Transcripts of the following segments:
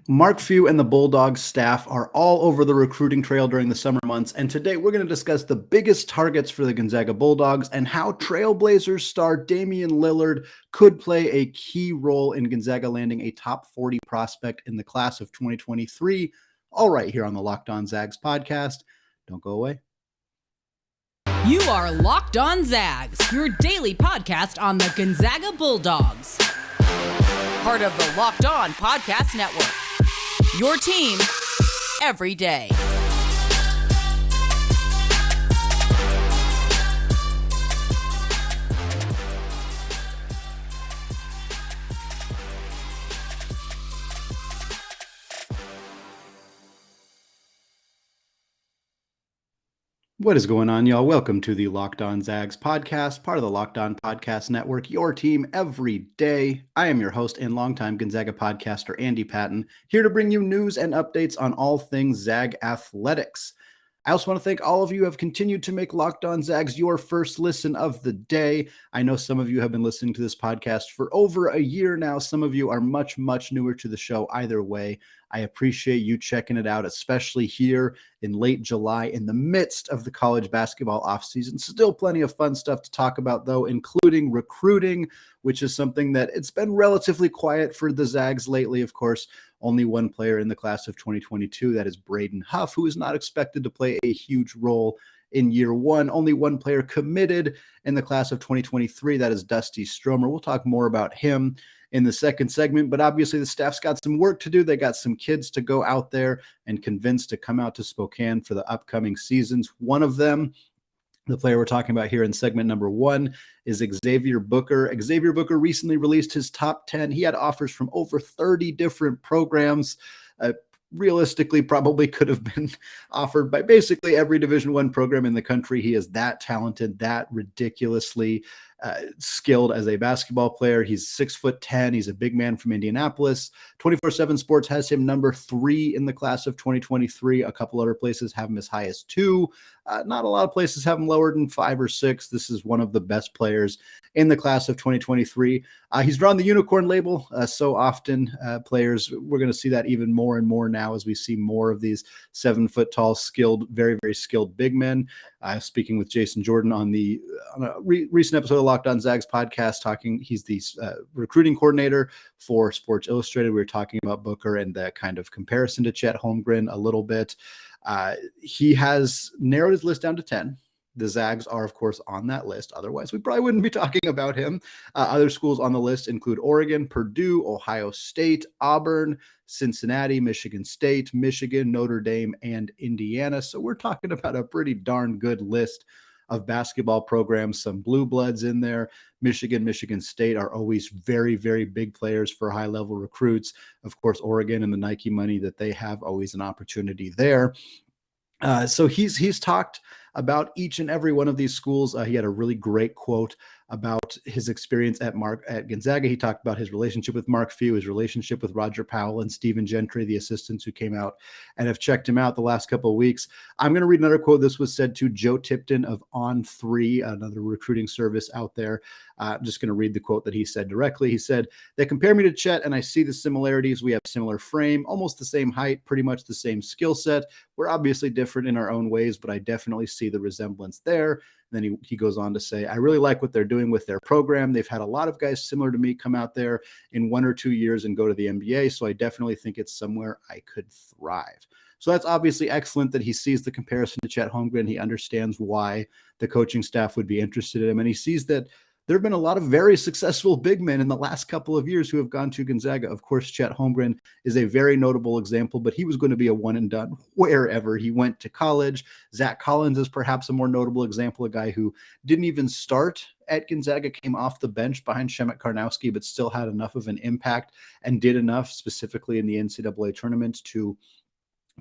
Mark Few and the Bulldogs staff are all over the recruiting trail during the summer months, and today we're going to discuss the biggest targets for the Gonzaga Bulldogs and how Trailblazers star Damian Lillard could play a key role in Gonzaga landing a top 40 prospect in the class of 2023. All right, here on the Locked On Zags podcast. Don't go away. You are Locked On Zags, your daily podcast on the Gonzaga Bulldogs. Part of the Locked On Podcast Network. Your team every day. What is going on, y'all? Welcome to the Locked On Zags podcast, part of the Locked On Podcast Network, your team every day. I am your host and longtime Gonzaga podcaster, Andy Patton, here to bring you news and updates on all things Zag athletics. I also want to thank all of you who have continued to make Locked On Zags your first listen of the day. I know some of you have been listening to this podcast for over a year now. Some of you are much, much newer to the show. Either way, I appreciate you checking it out, especially here in late July in the midst of the college basketball offseason. Still plenty of fun stuff to talk about, though, including recruiting, which is something that it's been relatively quiet for the Zags lately. Of course, only one player in the class of 2022, that is Braden Huff, who is not expected to play a huge role in year one. Only one player committed in the class of 2023, that is Dusty Stromer. We'll talk more about him in the second segment, but obviously the staff's got some work to do. They got some kids to go out there and convince to come out to Spokane for the upcoming seasons. One of them, the player we're talking about here in segment number one, is Xavier Booker. Xavier Booker recently released his top 10. He had offers from over 30 different programs. Realistically, probably could have been offered by basically every Division I program in the country. He is that talented, that ridiculously skilled as a basketball player. He's 6'10". He's a big man from Indianapolis. 24/7 Sports has him number 3 in the class of 2023. A couple other places have him as high as 2. Not a lot of places have him lower than 5 or 6. This is one of the best players in the class of 2023. He's drawn the unicorn label so often. Players, we're going to see that even more and more now as we see more of these 7 foot tall, skilled, very, very skilled big men. Speaking with Jason Jordan on a recent episode of Locked On Zags podcast, he's the recruiting coordinator for Sports Illustrated. We were talking about Booker and the kind of comparison to Chet Holmgren a little bit. He has narrowed his list down to 10. The Zags are, of course, on that list. Otherwise, we probably wouldn't be talking about him. Other schools on the list include Oregon, Purdue, Ohio State, Auburn, Cincinnati, Michigan State, Michigan, Notre Dame, and Indiana. So we're talking about a pretty darn good list of basketball programs, some blue bloods in there. Michigan State are always very, very big players for high-level recruits. Of course, Oregon and the Nike money that they have, always an opportunity there. So he's talked about each and every one of these schools. He had a really great quote about his experience at Gonzaga. He talked about his relationship with Mark Few, his relationship with Roger Powell and Stephen Gentry, the assistants who came out and have checked him out the last couple of weeks. I'm going to read another quote. This was said to Joe Tipton of On3, another recruiting service out there. I'm just going to read the quote that he said directly. He said, "They compare me to Chet, and I see the similarities. We have similar frame, almost the same height, pretty much the same skill set. We're obviously different in our own ways, but I definitely see the resemblance there." And then he goes on to say, "I really like what they're doing with their program. They've had a lot of guys similar to me come out there in 1 or 2 years and go to the NBA. So I definitely think it's somewhere I could thrive." So that's obviously excellent that he sees the comparison to Chet Holmgren. He understands why the coaching staff would be interested in him. And he sees that there have been a lot of very successful big men in the last couple of years who have gone to Gonzaga. Of course, Chet Holmgren is a very notable example, but he was going to be a one and done wherever he went to college. Zach Collins is perhaps a more notable example, a guy who didn't even start at Gonzaga, came off the bench behind Shemek Karnowski, but still had enough of an impact and did enough specifically in the NCAA tournament to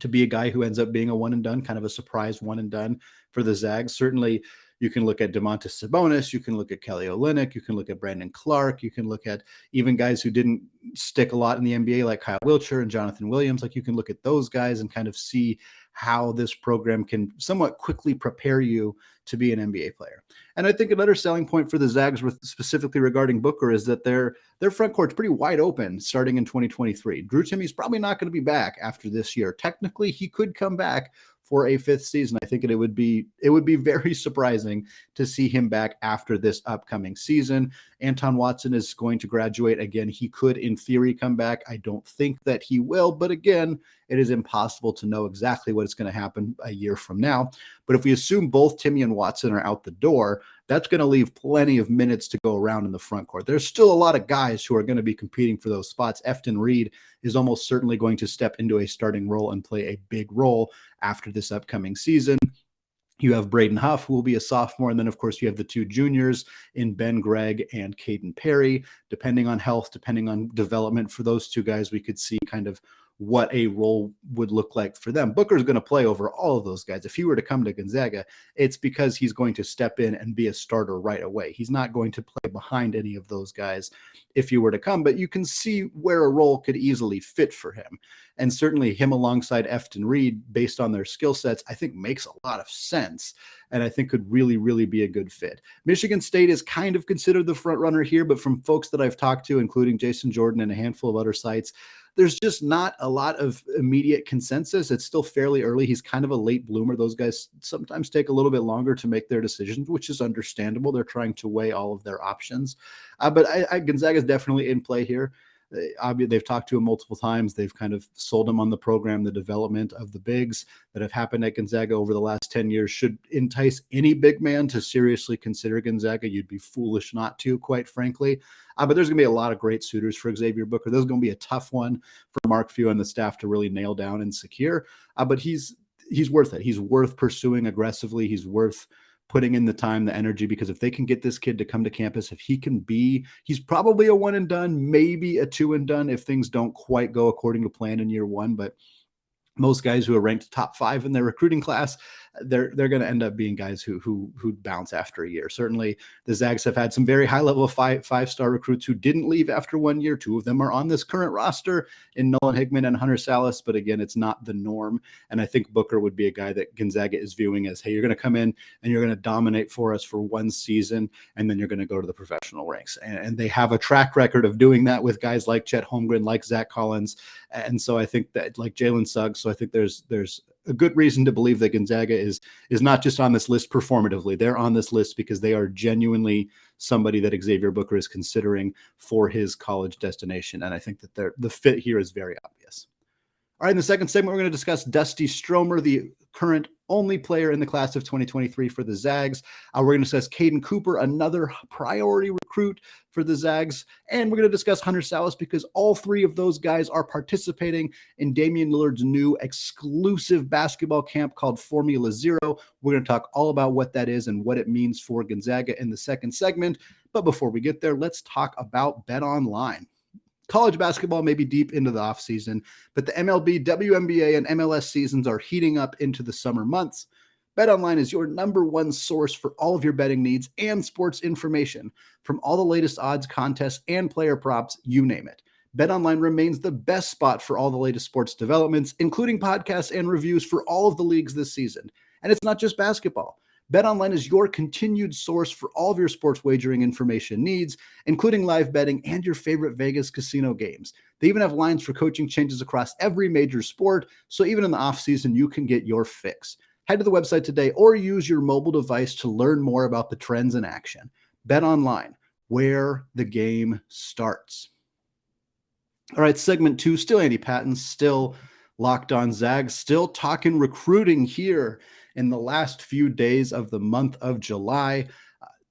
be a guy who ends up being a one and done, kind of a surprise one and done for the Zags. Certainly, You can look at Domantas Sabonis. You can look at Kelly Olynyk. You can look at Brandon Clark. You can look at even guys who didn't stick a lot in the NBA like Kyle Wiltshire and Jonathan Williams. Like, you can look at those guys and kind of see how this program can somewhat quickly prepare you to be an NBA player. And I think another selling point for the Zags, specifically regarding Booker, is that their front court's pretty wide open starting in 2023. Drew Timme's probably not going to be back after this year. Technically, he could come back for a fifth season. I think it would be very surprising to see him back after this upcoming season. Anton Watson is going to graduate again. He could, in theory, come back. I don't think that he will, but again, it is impossible to know exactly what is going to happen a year from now. But if we assume both Timme and Watson are out the door, that's going to leave plenty of minutes to go around in the front court. There's still a lot of guys who are going to be competing for those spots. Efton Reed is almost certainly going to step into a starting role and play a big role after this upcoming season. You have Braden Huff, who will be a sophomore. And then, of course, you have the two juniors in Ben Gregg and Caden Perry. Depending on health, depending on development for those two guys, we could see kind of what a role would look like for them. Booker's going to play over all of those guys. If he were to come to Gonzaga, it's because he's going to step in and be a starter right away. He's not going to play behind any of those guys if he were to come, but you can see where a role could easily fit for him. And certainly him alongside Efton Reed, based on their skill sets, I think makes a lot of sense, and I think could really, really be a good fit. Michigan State is kind of considered the front runner here, but from folks that I've talked to, including Jason Jordan and a handful of other sites, there's just not a lot of immediate consensus. It's still fairly early. He's kind of a late bloomer. Those guys sometimes take a little bit longer to make their decisions, which is understandable. They're trying to weigh all of their options. But Gonzaga is definitely in play here. They've talked to him multiple times. They've kind of sold him on the program. The development of the bigs that have happened at Gonzaga over the last 10 years should entice any big man to seriously consider Gonzaga. You'd be foolish not to, quite frankly. But there's going to be a lot of great suitors for Xavier Booker. This is going to be a tough one for Mark Few and the staff to really nail down and secure. But he's worth it. He's worth pursuing aggressively. He's worth putting in the time, the energy, because if they can get this kid to come to campus, if he can be, he's probably a one and done, maybe a two and done if things don't quite go according to plan in year one. But most guys who are ranked top 5 in their recruiting class, they're going to end up being guys who bounce after a year. Certainly, the Zags have had some very high level five-star recruits who didn't leave after 1 year. 2 of them are on this current roster in Nolan Hickman and Hunter Sallis, but again, it's not the norm. And I think Booker would be a guy that Gonzaga is viewing as, hey, you're going to come in and you're going to dominate for us for one season, and then you're going to go to the professional ranks. And they have a track record of doing that with guys like Chet Holmgren, like Zach Collins, and so I think that, like Jalen Suggs. So I think there's a good reason to believe that Gonzaga is not just on this list performatively. They're on this list because they are genuinely somebody that Xavier Booker is considering for his college destination. And I think that the fit here is very obvious. All right, in the second segment, we're going to discuss Dusty Stromer, the current only player in the class of 2023 for the Zags. We're going to discuss Kaden Cooper, another priority recruit for the Zags. And we're going to discuss Hunter Sallis because all 3 of those guys are participating in Damian Lillard's new exclusive basketball camp called Formula Zero. We're going to talk all about what that is and what it means for Gonzaga in the second segment. But before we get there, let's talk about BetOnline. College basketball may be deep into the offseason, but the MLB, WNBA, and MLS seasons are heating up into the summer months. BetOnline is your #1 source for all of your betting needs and sports information. From all the latest odds, contests, and player props, you name it. BetOnline remains the best spot for all the latest sports developments, including podcasts and reviews for all of the leagues this season. And it's not just basketball. BetOnline is your continued source for all of your sports wagering information needs, including live betting and your favorite Vegas casino games. They even have lines for coaching changes across every major sport, so even in the offseason, you can get your fix. Head to the website today or use your mobile device to learn more about the trends in action. BetOnline, where the game starts. All right, segment 2, still Andy Patton, still Locked On Zags, still talking recruiting here in the last few days of the month of July.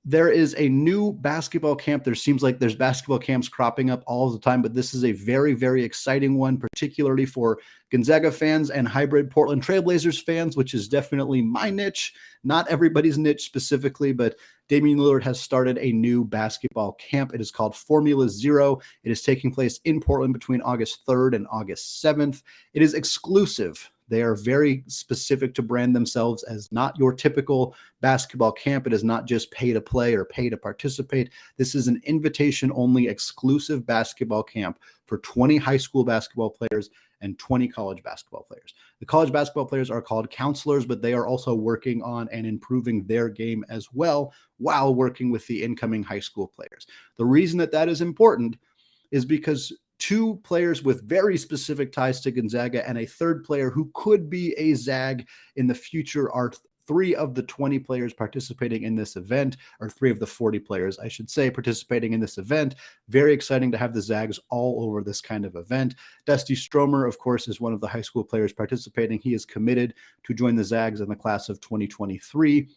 There is a new basketball camp. There seems like there's basketball camps cropping up all the time, but this is a very, very exciting one, particularly for Gonzaga fans and hybrid Portland Trailblazers fans, which is definitely my niche, not everybody's niche specifically, but Damian Lillard has started a new basketball camp. It is called Formula Zero. It is taking place in Portland between August 3rd and August 7th. It is exclusive They are very specific to brand themselves as not your typical basketball camp. It is not just pay to play or pay to participate. This is an invitation-only exclusive basketball camp for 20 high school basketball players and 20 college basketball players. The college basketball players are called counselors, but they are also working on and improving their game as well while working with the incoming high school players. The reason that is important is because two players with very specific ties to Gonzaga and a third player who could be a Zag in the future are three of the 20 players participating in this event, or three of the 40 players, I should say, participating in this event. Very exciting to have the Zags all over this kind of event. Dusty Stromer, of course, is one of the high school players participating. He is committed to join the Zags in the class of 2023.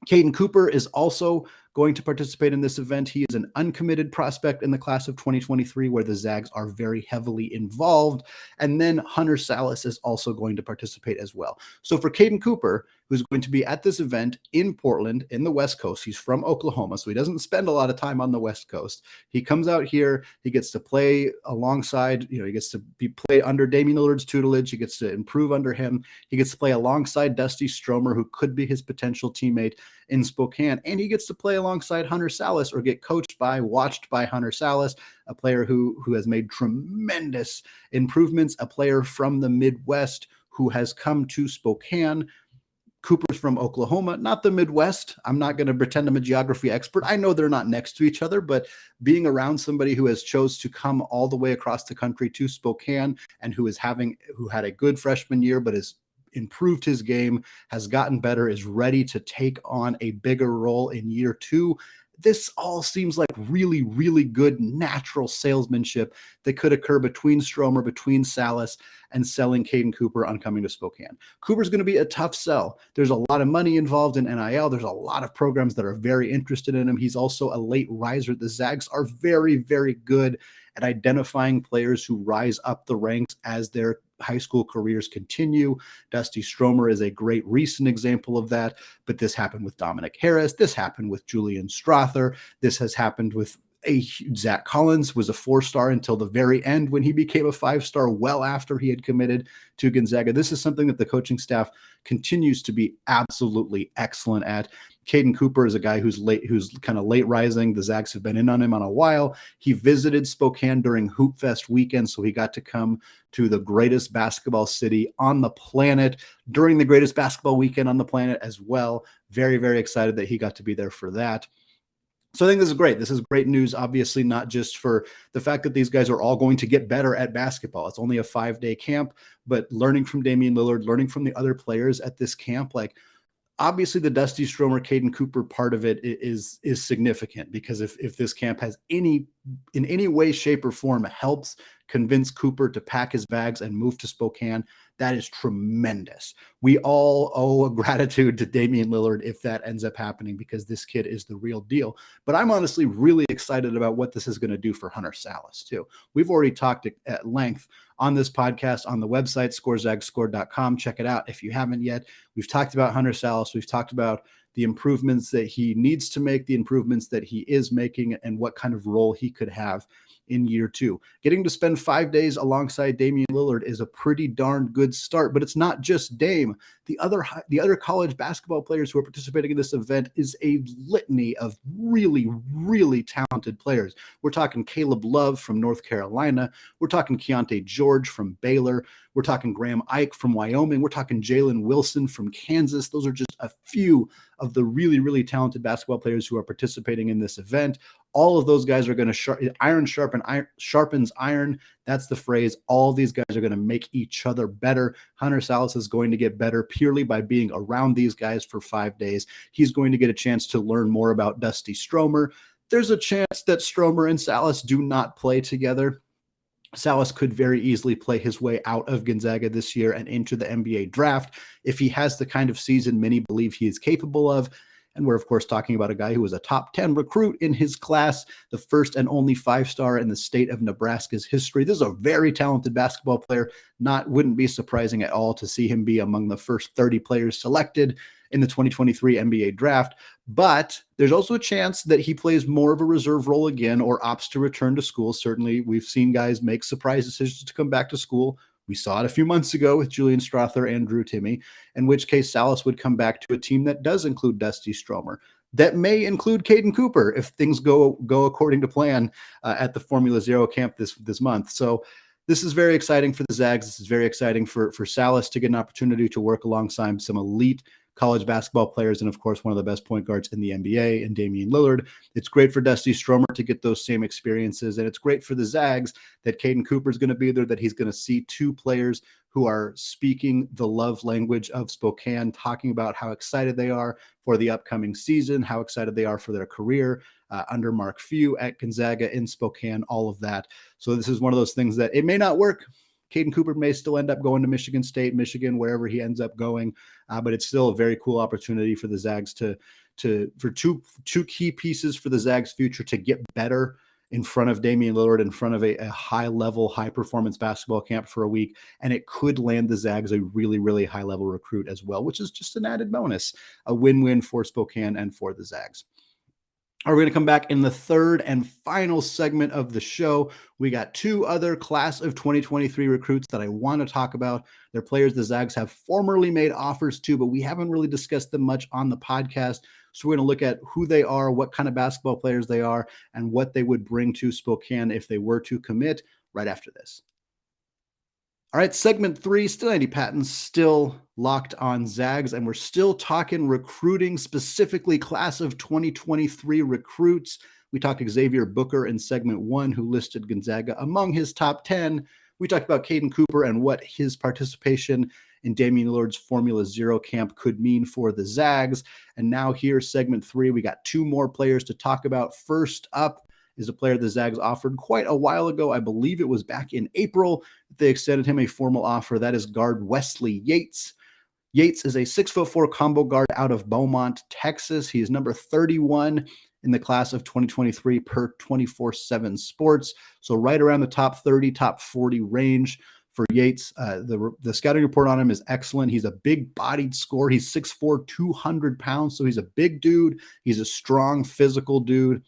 Kaden Cooper is also going to participate in this event. He is an uncommitted prospect in the class of 2023, where the Zags are very heavily involved. And then Hunter Sallis is also going to participate as well. So for Kaden Cooper, who's going to be at this event in Portland in the West Coast, he's from Oklahoma, so he doesn't spend a lot of time on the West Coast. He comes out here, he gets to play alongside, he gets to play under Damian Lillard's tutelage. He gets to improve under him. He gets to play alongside Dusty Stromer, who could be his potential teammate in Spokane. And he gets to play alongside Hunter Sallis, or get watched by Hunter Sallis, a player who has made tremendous improvements, a player from the Midwest who has come to Spokane. Cooper's from Oklahoma, not the Midwest. I'm not going to pretend I'm a geography expert. I know they're not next to each other, but being around somebody who has chose to come all the way across the country to Spokane and who had a good freshman year, but has improved his game, has gotten better, is ready to take on a bigger role in year two. This all seems like really, really good natural salesmanship that could occur between Stromer, between Sallis, and selling Kaden Cooper on coming to Spokane. Cooper's going to be a tough sell. There's a lot of money involved in NIL. There's a lot of programs that are very interested in him. He's also a late riser. The Zags are very, very good at identifying players who rise up the ranks as their high school careers continue. Dusty Stromer is a great recent example of that, but this happened with Dominic Harris. This happened with Julian Strother. This has happened with Zach Collins, was a 4-star until the very end when he became a 5-star well after he had committed to Gonzaga. This is something that the coaching staff continues to be absolutely excellent at. Kaden Cooper is a guy who's kind of late rising. The Zags have been in on him on a while. He visited Spokane during Hoop Fest weekend, so he got to come to the greatest basketball city on the planet during the greatest basketball weekend on the planet as well. Very, very excited that he got to be there for that. So I think this is great. This is great news, obviously, not just for the fact that these guys are all going to get better at basketball. It's only a 5-day camp, but learning from Damian Lillard, learning from the other players at this camp, obviously the Dusty Stromer, Kaden Cooper part of it is significant, because if this camp has in any way, shape, or form helps convince Cooper to pack his bags and move to Spokane, that is tremendous. We all owe a gratitude to Damian Lillard if that ends up happening, because this kid is the real deal. But I'm honestly really excited about what this is going to do for Hunter Sallis too. We've already talked at length on this podcast, on the website, scorezagscore.com. Check it out if you haven't yet. We've talked about Hunter Sallis. We've talked about the improvements that he needs to make, the improvements that he is making, and what kind of role he could have in year two. Getting to spend 5 days alongside Damian Lillard is a pretty darn good start, but it's not just Dame. The other college basketball players who are participating in this event is a litany of really, really talented players. We're talking Caleb Love from North Carolina. We're talking Keontae George from Baylor. We're talking Graham Ike from Wyoming. We're talking Jalen Wilson from Kansas. Those are just a few of the really, really talented basketball players who are participating in this event. All of those guys are going to iron sharpens iron. That's the phrase. All these guys are going to make each other better. Hunter Sallis is going to get better purely by being around these guys for 5 days. He's going to get a chance to learn more about Dusty Stromer. There's a chance that Stromer and Sallis do not play together. Sallis could very easily play his way out of Gonzaga this year and into the NBA draft if he has the kind of season many believe he is capable of. And we're, of course, talking about a guy who was a top 10 recruit in his class, the first and only 5-star in the state of Nebraska's history. This is a very talented basketball player. Wouldn't be surprising at all to see him be among the first 30 players selected in the 2023 NBA draft. But there's also a chance that he plays more of a reserve role again, or opts to return to school. Certainly, we've seen guys make surprise decisions to come back to school. We saw it a few months ago with Julian Strother and Drew Timme, in which case Sallis would come back to a team that does include Dusty Stromer, that may include Kaden Cooper if things go according to plan at the Formula Zero camp this month. So this is very exciting for the Zags. This is very exciting for Sallis to get an opportunity to work alongside some elite college basketball players, and of course, one of the best point guards in the NBA in Damian Lillard. It's great for Dusty Stromer to get those same experiences, and it's great for the Zags that Kaden Cooper is going to be there, that he's going to see two players who are speaking the love language of Spokane, talking about how excited they are for the upcoming season, how excited they are for their career under Mark Few at Gonzaga in Spokane, all of that. So this is one of those things that it may not work. Kaden Cooper may still end up going to Michigan State, Michigan, wherever he ends up going, but it's still a very cool opportunity for the Zags for two key pieces for the Zags' future to get better in front of Damian Lillard, in front of a high-level, high-performance basketball camp for a week, and it could land the Zags a really, really high-level recruit as well, which is just an added bonus, a win-win for Spokane and for the Zags. We're going to come back in the third and final segment of the show. We got two other class of 2023 recruits that I want to talk about. They're players the Zags have formerly made offers to, but we haven't really discussed them much on the podcast. So we're going to look at who they are, what kind of basketball players they are, and what they would bring to Spokane if they were to commit right after this. All right, segment 3, still Andy Patton, still locked on Zags, and we're still talking recruiting, specifically class of 2023 recruits. We talked Xavier Booker in segment 1, who listed Gonzaga among his top 10. We talked about Kaden Cooper and what his participation in Damian Lillard's Formula Zero camp could mean for the Zags. And now here, segment 3, we got two more players to talk about. First up is a player the Zags offered quite a while ago. I believe it was back in April that they extended him a formal offer. That is guard Wesley Yates. Yates is a 6'4" combo guard out of Beaumont, Texas. He is number 31 in the class of 2023 per 24/7 Sports. So right around the top 30, top 40 range for Yates. The scouting report on him is excellent. He's a big-bodied scorer. He's 6'4", 200 pounds. So he's a big dude. He's a strong, physical dude.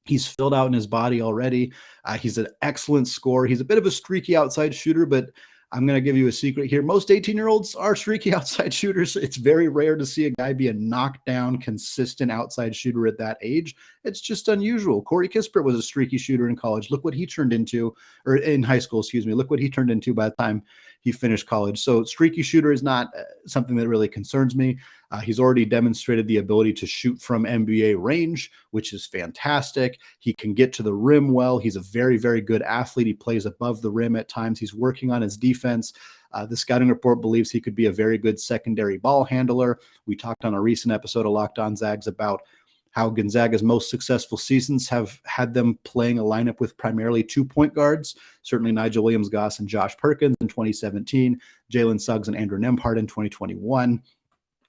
He's filled out in his body already. He's an excellent scorer. He's a bit of a streaky outside shooter, but I'm going to give you a secret here. Most 18-year-olds are streaky outside shooters. It's very rare to see a guy be a knockdown, consistent outside shooter at that age. It's just unusual. Corey Kispert was a streaky shooter in college. Look what he turned into, or in high school, excuse me. Look what he turned into by the time he finished college. So streaky shooter is not something that really concerns me. He's already demonstrated the ability to shoot from NBA range, which is fantastic. He can get to the rim well. He's a very, very good athlete. He plays above the rim at times. He's working on his defense. The scouting report believes he could be a very good secondary ball handler. We talked on a recent episode of Locked On Zags about how Gonzaga's most successful seasons have had them playing a lineup with primarily 2 point guards, certainly Nigel Williams-Goss and Josh Perkins in 2017, Jalen Suggs and Andrew Nembhard in 2021.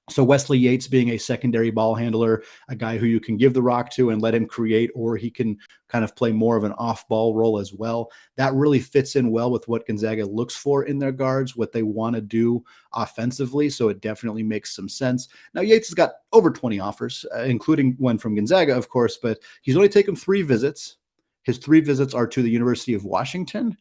So Wesley Yates being a secondary ball handler, a guy who you can give the rock to and let him create, or he can kind of play more of an off-ball role as well. That really fits in well with what Gonzaga looks for in their guards, what they want to do offensively. So it definitely makes some sense. Now, Yates has got over 20 offers, including one from Gonzaga, of course, but he's only taken 3 visits. His 3 visits are to the University of Washington,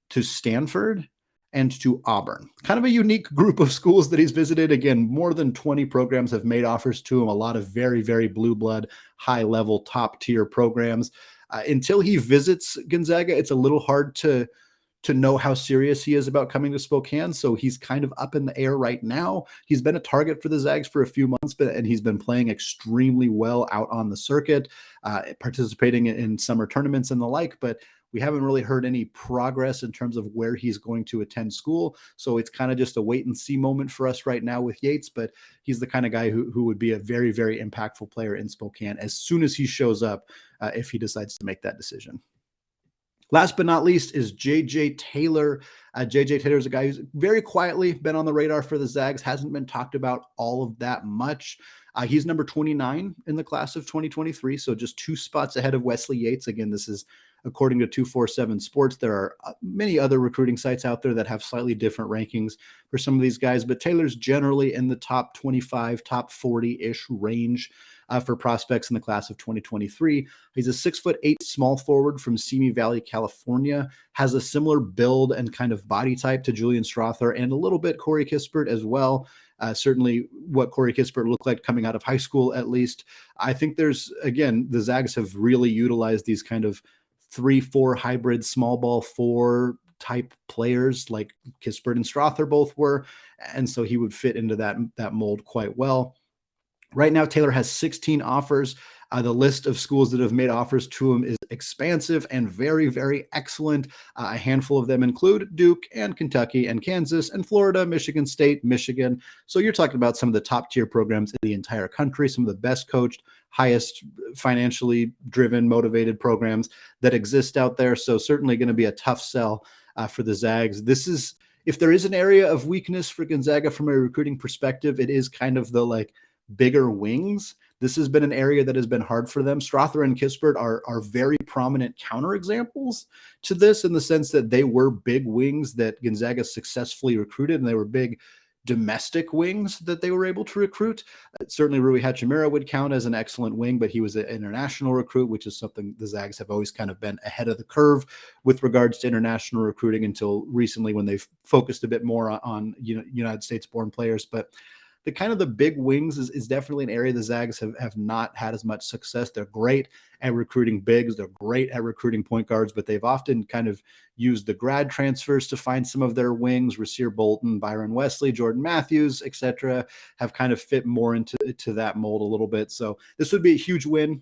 to Stanford, and to Auburn. Kind of a unique group of schools that he's visited. Again, more than 20 programs have made offers to him, a lot of very, very blue blood, high level, top tier programs. Until he visits Gonzaga, it's a little hard to know how serious he is about coming to Spokane. So he's kind of up in the air right now. He's been a target for the Zags for a few months, and he's been playing extremely well out on the circuit, participating in summer tournaments and the like, but we haven't really heard any progress in terms of where he's going to attend school. So it's kind of just a wait and see moment for us right now with Yates, but he's the kind of guy who would be a very, very impactful player in Spokane as soon as he shows up, if he decides to make that decision. Last but not least is J.J. Taylor. J.J. Taylor is a guy who's very quietly been on the radar for the Zags, hasn't been talked about all of that much. He's number 29 in the class of 2023, so just 2 spots ahead of Wesley Yates. Again, this is according to 247 Sports. There are many other recruiting sites out there that have slightly different rankings for some of these guys, but Taylor's generally in the top 25, top 40-ish range for prospects in the class of 2023. He's a 6'8" small forward from Simi Valley, California, has a similar build and kind of body type to Julian Strother and a little bit Corey Kispert as well. Certainly what Corey Kispert looked like coming out of high school, at least. I think there's, again, the Zags have really utilized these kind of 3-4 hybrid small ball 4 type players like Kispert and Strother both were. And so he would fit into that mold quite well. Right now, Taylor has 16 offers. The list of schools that have made offers to him is expansive and very, very excellent. A handful of them include Duke and Kentucky and Kansas and Florida, Michigan State, Michigan. So you're talking about some of the top tier programs in the entire country, some of the best coached, highest financially driven, motivated programs that exist out there. So certainly going to be a tough sell for the Zags. If there is an area of weakness for Gonzaga from a recruiting perspective, it is kind of the bigger wings. This has been an area that has been hard for them. Strother and Kispert are very prominent counterexamples to this, in the sense that they were big wings that Gonzaga successfully recruited, and they were big domestic wings that they were able to recruit. Certainly Rui Hachimura would count as an excellent wing, but he was an international recruit, which is something the Zags have always kind of been ahead of the curve with regards to international recruiting until recently, when they've focused a bit more on United States born players. But the kind of the big wings is definitely an area the Zags have not had as much success. They're great at recruiting bigs. They're great at recruiting point guards, but they've often kind of used the grad transfers to find some of their wings. Rasir Bolton, Byron Wesley, Jordan Matthews, etc., have kind of fit more into that mold a little bit. So this would be a huge win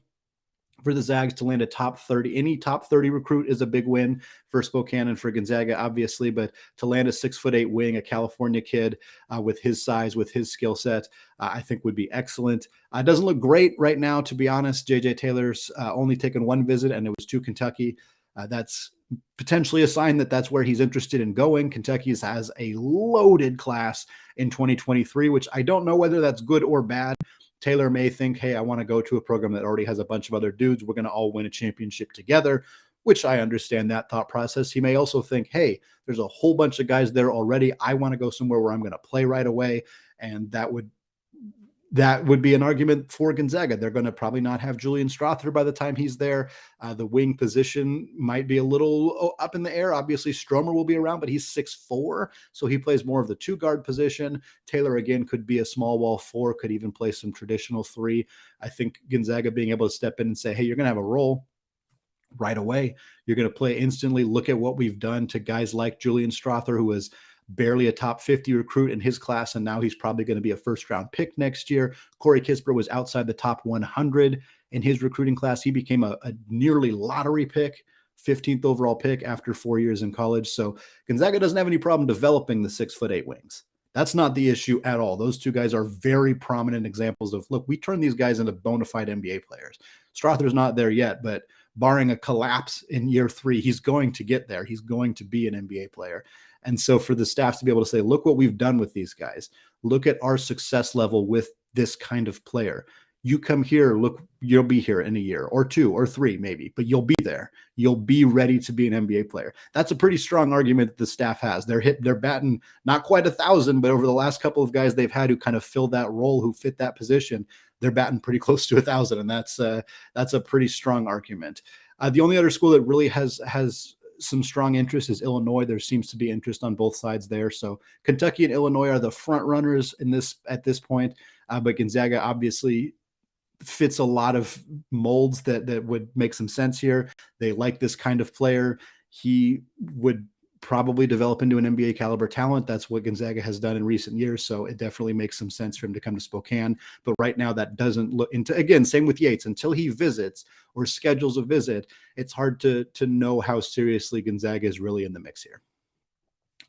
for the Zags to land a top 30. Any top 30 recruit is a big win for Spokane and for Gonzaga, obviously, but to land a 6'8" wing, a California kid with his size, with his skill set, I think would be excellent. It doesn't look great right now, to be honest. JJ Taylor's only taken one visit, and it was to Kentucky. That's potentially a sign that that's where he's interested in going. Kentucky has a loaded class in 2023, which I don't know whether that's good or bad. Taylor may think, hey, I want to go to a program that already has a bunch of other dudes. We're going to all win a championship together, which I understand that thought process. He may also think, hey, there's a whole bunch of guys there already. I want to go somewhere where I'm going to play right away. And that would be an argument for Gonzaga. They're going to probably not have Julian Strother by the time he's there. The wing position might be a little up in the air. Obviously, Stromer will be around, but he's 6'4", so he plays more of the 2-guard position. Taylor, again, could be a small ball 4, could even play some traditional 3. I think Gonzaga being able to step in and say, hey, you're going to have a role right away. You're going to play instantly. Look at what we've done to guys like Julian Strother, who was barely a top 50 recruit in his class, and now he's probably going to be a first-round pick next year. Corey Kispert was outside the top 100 in his recruiting class. He became a nearly lottery pick, 15th overall pick after 4 years in college. So Gonzaga doesn't have any problem developing the 6'8" wings. That's not the issue at all. Those two guys are very prominent examples of, look, we turn these guys into bona fide NBA players. Strother's not there yet, but barring a collapse in year 3, he's going to get there. He's going to be an NBA player. And so for the staff to be able to say, look what we've done with these guys. Look at our success level with this kind of player. You come here, look, you'll be here in a year or 2 or 3 maybe, but you'll be there. You'll be ready to be an NBA player. That's a pretty strong argument that the staff has. They're batting not quite 1,000, but over the last couple of guys they've had who kind of fill that role, who fit that position, they're batting pretty close to 1,000, and that's a pretty strong argument. The only other school that really has some strong interest is Illinois. There seems to be interest on both sides there. So Kentucky and Illinois are the front runners at this point. But Gonzaga obviously fits a lot of molds that would make some sense here. They like this kind of player. He would probably develop into an NBA caliber talent. That's what Gonzaga has done in recent years. So it definitely makes some sense for him to come to Spokane. But right now that doesn't look into, again, same with Yates, until he visits or schedules a visit, it's hard to know how seriously Gonzaga is really in the mix here.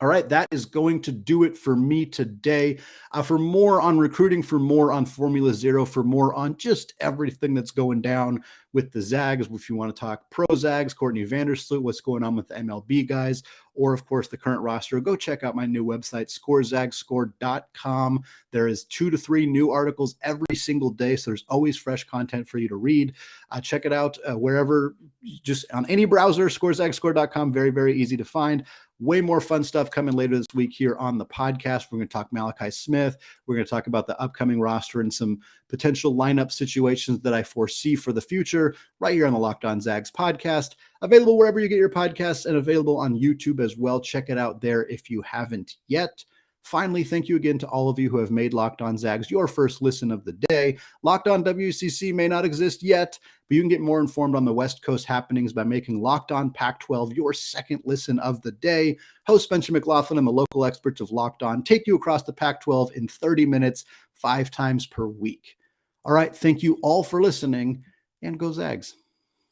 All right, that is going to do it for me today. For more on recruiting, for more on Formula Zero, for more on just everything that's going down with the Zags. If you want to talk pro Zags, Courtney Vandersloot, what's going on with the MLB guys, or of course the current roster, go check out my new website, scorezagscore.com. There is 2 to 3 new articles every single day, so there's always fresh content for you to read. Check it out wherever, just on any browser, scorezagscore.com. Very, very easy to find. Way more fun stuff coming later this week here on the podcast. We're going to talk Malachi Smith. We're going to talk about the upcoming roster and some potential lineup situations that I foresee for the future right here on the Locked On Zags podcast. Available wherever you get your podcasts and available on YouTube as well. Check it out there if you haven't yet. Finally, thank you again to all of you who have made Locked On Zags your first listen of the day. Locked On WCC may not exist yet, but you can get more informed on the West Coast happenings by making Locked On Pac-12 your second listen of the day. Host Spencer McLaughlin and the local experts of Locked On take you across the Pac-12 in 30 minutes, 5 times per week. All right, thank you all for listening, and go Zags.